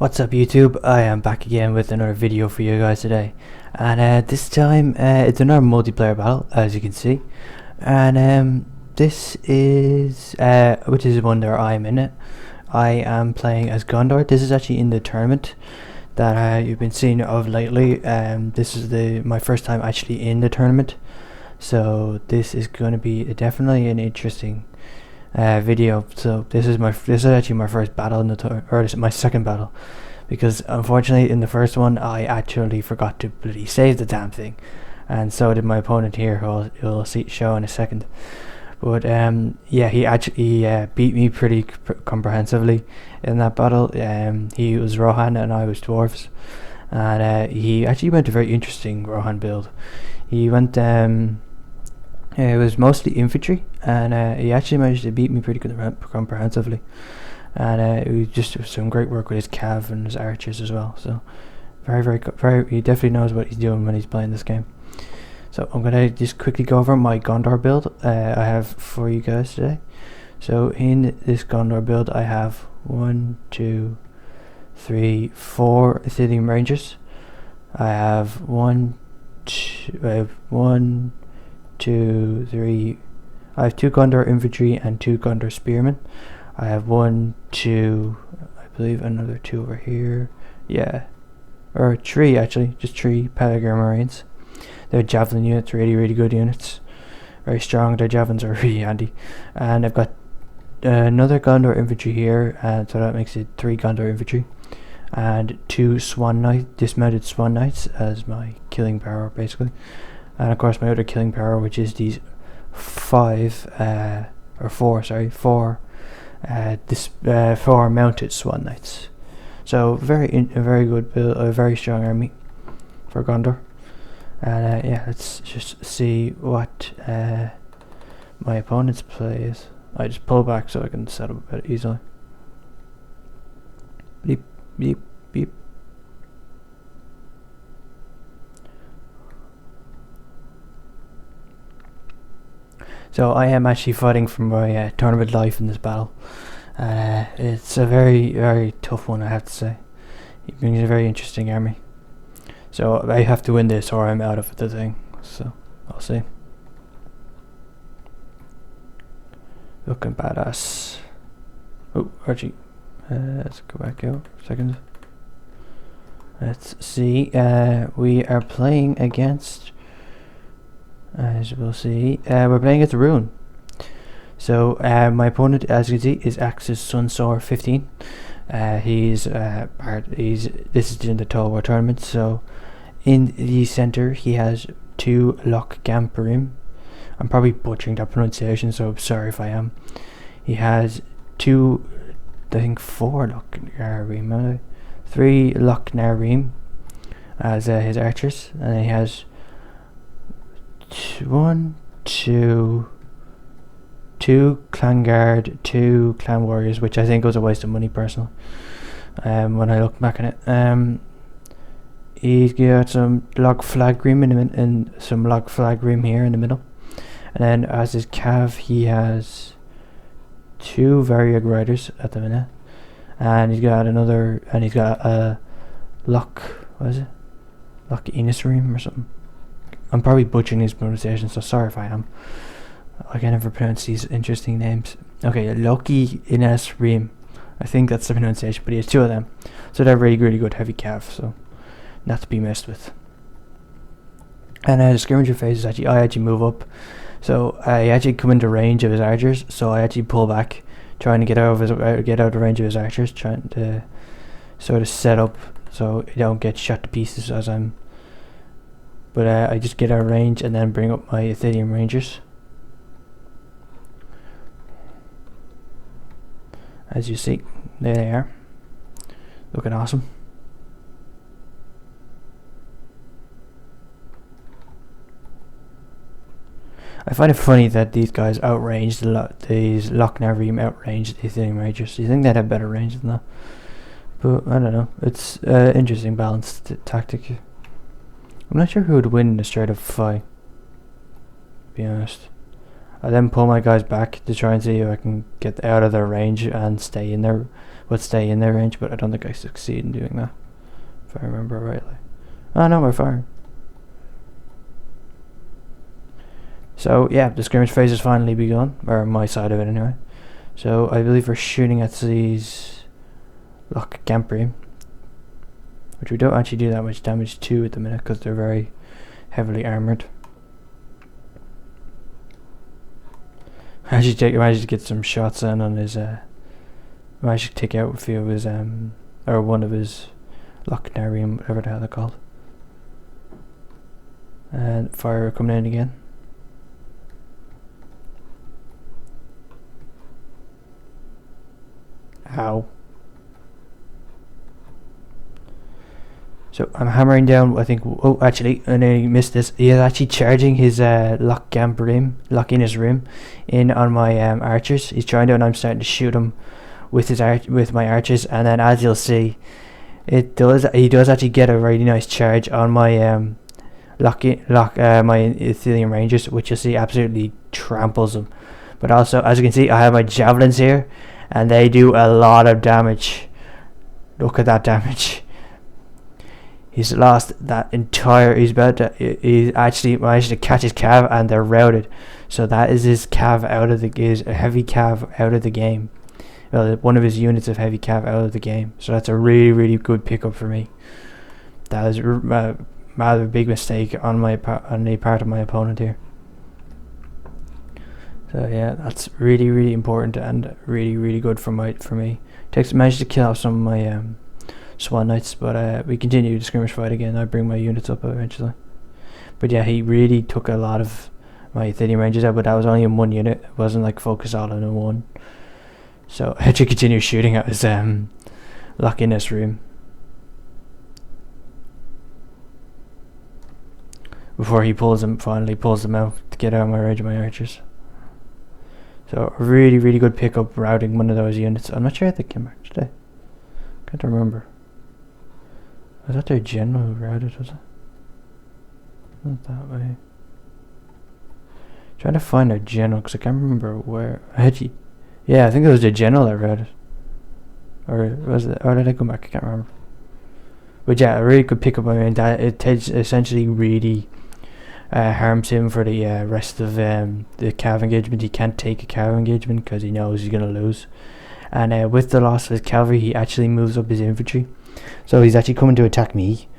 What's up YouTube? I am back again with another video for you guys today, and this time it's another multiplayer battle, as you can see, and this is which is one where I'm in it. I am playing as Gondor. This is actually in the tournament that you've been seeing of lately. This is my first time actually in the tournament, so this is going to be definitely an interesting video. So this is actually my first battle in the or this is my second battle, because unfortunately in the first one I actually forgot to bloody save the damn thing, and so did my opponent here, who you'll see show in a second. But yeah, he actually beat me pretty comprehensively in that battle. He was Rohan and I was dwarves, and he actually went a very interesting Rohan build. He went it was mostly infantry, and he actually managed to beat me pretty comprehensively. And it was just some great work with his cav and his archers as well. So very, he definitely knows what he's doing when he's playing this game. So I'm gonna just quickly go over my Gondor build I have for you guys today. So in this Gondor build, I have 1, 2, 3, 4 Athenian Rangers. I have 1, 2, 3. I have 2 Gondor infantry and 2 Gondor spearmen. I have 1, 2, I believe another 2 over here. Yeah, or 3 actually, just 3 Peregrine Marines. They're javelin units, really good units. Very strong. Their javelins are really handy. And I've got another Gondor infantry here, and so that makes it 3 Gondor infantry, and 2 dismounted Swan Knights as my killing power, basically. And of course my other killing power, which is these 4 mounted Swan Knights. So a very good build, a very strong army for Gondor. And yeah, let's just see what my opponent's play is. I just pull back so I can set up a bit easily. Beep, beep, beep. So I am actually fighting for my tournament life in this battle. It's a very tough one, I have to say. He brings a very interesting army. So I have to win this or I'm out of the thing. So I'll see. Looking badass. Oh, Archie. Let's go back out for a second. Let's see. We are playing against, as we'll see, we're playing against Rune. So my opponent, as you can see, is Axis Sunsoar 15. This is in the Tall War tournament. So in the center he has 2 Loch Gamperim. I'm probably butchering that pronunciation, so I'm sorry if I am. He has 2, I think 4 Loch Narim, 3 Loch Narim as his archers, and he has 1, 2 Clan Guard, 2 Clan Warriors, which I think was a waste of money personally, when I look back on it. He's got some Log Flagrim and some Log Flagrim here in the middle, and then as his cav he has 2 Variag Riders at the minute, and he's got a Loch, what is it, Loch Innisrim or something. I'm probably butchering his pronunciation, so sorry if I am. I can never pronounce these interesting names. Okay, Loki Ines Reem. I think that's the pronunciation, but he has 2 of them. So they're really good heavy cav, so not to be messed with. And the skirmisher phase is I actually move up. So I actually come into range of his archers, so I actually pull back, trying to get out of range of his archers, trying to sort of set up so I don't get shot to pieces as I'm. But I just get out of range and then bring up my Athenian Rangers. As you see, there they are, looking awesome. I find it funny that these guys outranged these Loch Narim outranged the Athenian Rangers. You think they'd have better range than that? But I don't know. It's interesting balanced tactic. I'm not sure who would win in a straight up fight, to be honest. I then pull my guys back to try and see if I can get out of their range and stay in there would stay in their range, but I don't think I succeed in doing that, if I remember rightly. Oh no, we're firing. So yeah, the skirmish phase has finally begun, or my side of it anyway. So I believe we're shooting at these Loch Gampri, which we don't actually do that much damage to at the minute because they're very heavily armoured. I managed to get some shots in on his managed to take out a few of his or one of his Lochnarium, whatever the hell they're called. And fire coming in again. Ow. So I'm hammering down, I think, oh actually, and I missed this, he is actually charging his Lochinus Rim in on my archers. He's trying to, and I'm starting to shoot him with his with my archers, and then as you'll see, he does actually get a really nice charge on my my Athelian Rangers, which you'll see absolutely tramples them. But also, as you can see, I have my javelins here, and they do a lot of damage. Look at that damage. He's lost that entire. He's actually managed to catch his cav, and they're routed. So that is his cav out of a heavy cav out of the game. Well, one of his units of heavy cav out of the game. So that's a really good pickup for me. That was a rather big mistake on the part of my opponent here. So yeah, that's really important and really good for me. Managed to kill off some of my Swan Knights, but we continue the skirmish fight again. I bring my units up eventually. But yeah, he really took a lot of my Athenian Rangers out, but that was only in one unit. It wasn't like focused all in one. So I had to continue shooting at his Lochinus Room before he finally pulls them out to get out of my range of my archers. So a really good pickup routing one of those units. I'm not sure if they came back today. Can't remember. Was that their general who routed, was it? Not that way. Trying to find their general, because I can't remember where. Yeah, I think it was the general that routed. Or was it? Or did I come back? I can't remember. But yeah, a really good pickup. I mean, that it essentially really harms him for the rest of the cav engagement. He can't take a cav engagement because he knows he's going to lose. And with the loss of his cavalry, he actually moves up his infantry. So he's actually coming to attack me,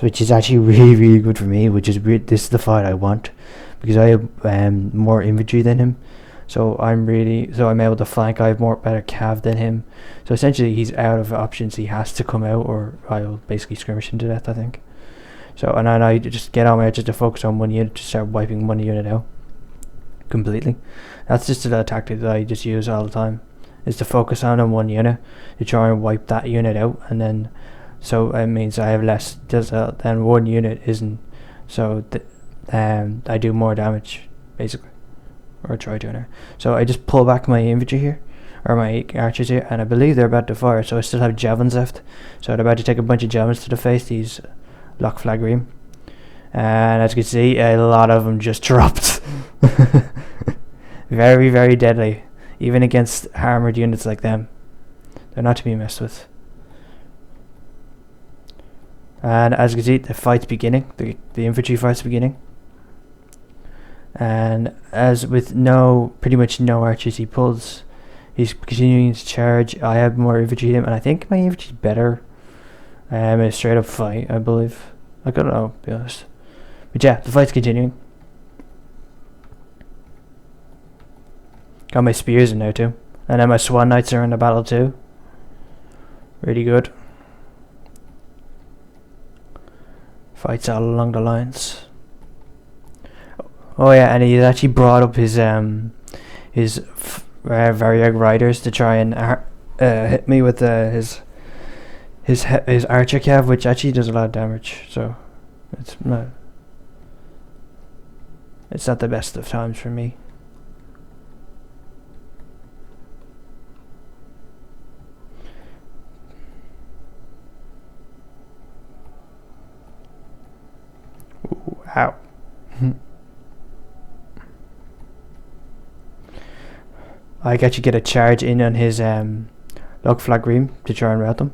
which is actually really good for me. This is the fight I want, because I have more infantry than him. So I'm able to flank. I have better cav than him. So essentially, he's out of options. He has to come out, or I'll basically skirmish him to death, I think. So and then I just get on my edges to focus on one unit to start wiping one unit out completely. That's just a tactic that I just use all the time. Is to focus on one unit to try and wipe that unit out, and then so it means I have less than one unit isn't. So I do more damage basically, or try to anyway. So I just pull back my infantry here, or my archers here, and I believe they're about to fire. So I still have javelins left. So they're about to take a bunch of javelins to the face. These Loch Flagrim, and as you can see, a lot of them just dropped. Very deadly. Even against armoured units like them, they're not to be messed with. And as you can see, the fight's beginning. The infantry fight's beginning. And as with pretty much no archers he pulls, he's continuing to charge. I have more infantry than him, and I think my infantry's better. In a straight up fight, I believe. I don't know, to be honest. But yeah, the fight's continuing. Got my spears in there too. And then my Swan Knights are in the battle too. Really good. Fights all along the lines. Oh yeah, and he actually brought up his Variag riders to try and hit me with his archer cav, which actually does a lot of damage. So it's not the best of times for me. Ow. I actually get a charge in on his log flag green to try and rout them.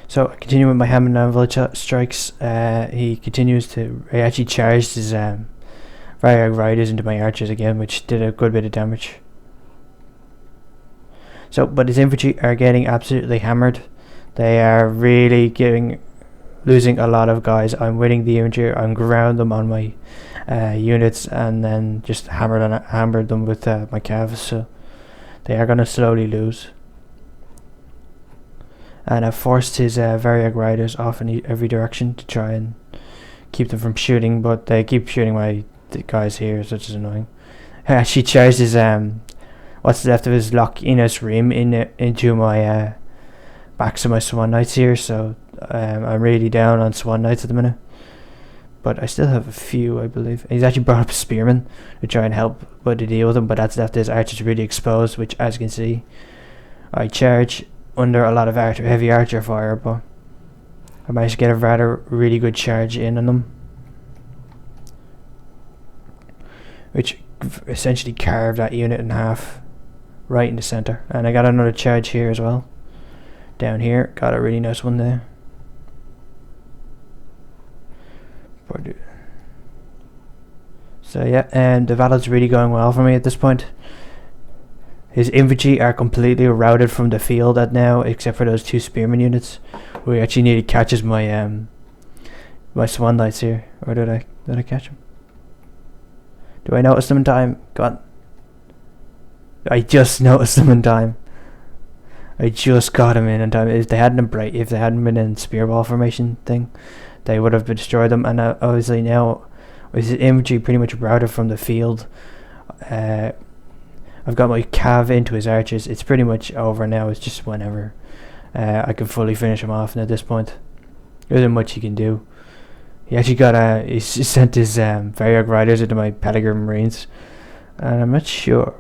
So I continue with my hammer and anvil strikes. He actually charged his Varag Riders into my archers again, which did a good bit of damage. So, but his infantry are getting absolutely hammered. They are really losing a lot of guys. I'm winning the infantry. I'm ground them on my units, and then just hammered them with my calves. So they are gonna slowly lose. And I've forced his Variag Riders off in every direction to try and keep them from shooting, but they keep shooting my guys here, so it's annoying. He actually charged his what's left of his Loch Innes Ream into my backs of my Swan Knights here, so I'm really down on Swan Knights at the minute. But I still have a few, I believe. He's actually brought up a Spearman to try and help to deal with him, but that's left his archers really exposed, which, as you can see, I charge under a lot of heavy archer fire, but I managed to get a rather really good charge in on them, which essentially carved that unit in half right in the center. And I got another charge here as well, down here. Got a really nice one there. So yeah, and the battle's really going well for me at this point. His infantry are completely routed from the field now, except for those 2 spearman units. We actually need to catch my my Swan Knights here. Or did I catch them? Do I notice them in time? God, I just noticed them in time. I just got them in time. If they hadn't been in spearball formation thing, they would have destroyed them. And obviously now, with his infantry pretty much routed from the field, I've got my cav into his archers. It's pretty much over now. It's just whenever I can fully finish him off. And at this point, there isn't much he can do. He actually he sent his Variag Riders into my Pelican Marines, and I'm not sure,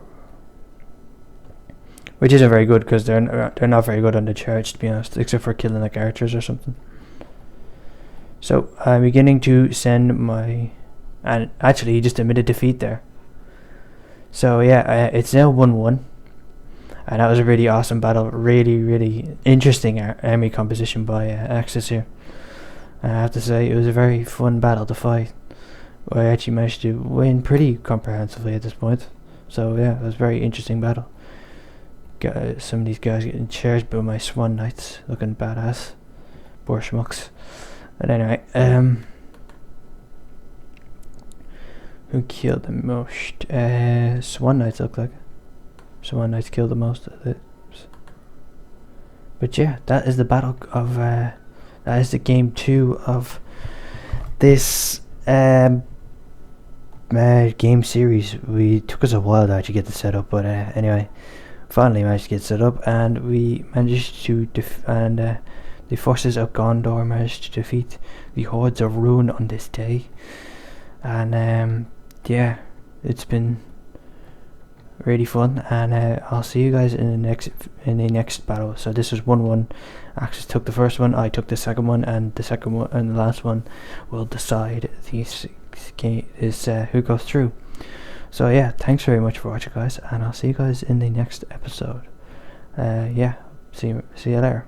which isn't very good because they're not very good on the charge, to be honest, except for killing like archers or something. So I'm beginning to send and actually he just admitted defeat there. So yeah, it's now 1-1, and that was a really awesome battle. Really interesting army composition by Axis here. I have to say, it was a very fun battle to fight. I actually managed to win pretty comprehensively at this point. So yeah, it was a very interesting battle. Got some of these guys getting charged by my Swan Knights, looking badass. Poor schmucks. But anyway, who killed the most? Swan Knights look like. Swan Knights killed the most of it. But yeah, that is the battle of that is the game 2 of this game series. We took us a while to actually get the setup, but anyway, finally managed to get set up, and we managed to the forces of Gondor managed to defeat the hordes of Ruin on this day. And yeah, it's been really fun, and I'll see you guys in the next battle. So this is 1-1. Axis took the first one, I took the second one, and the last one will decide who goes through. So yeah, thanks very much for watching, guys, and I'll see you guys in the next episode. Yeah, see you later.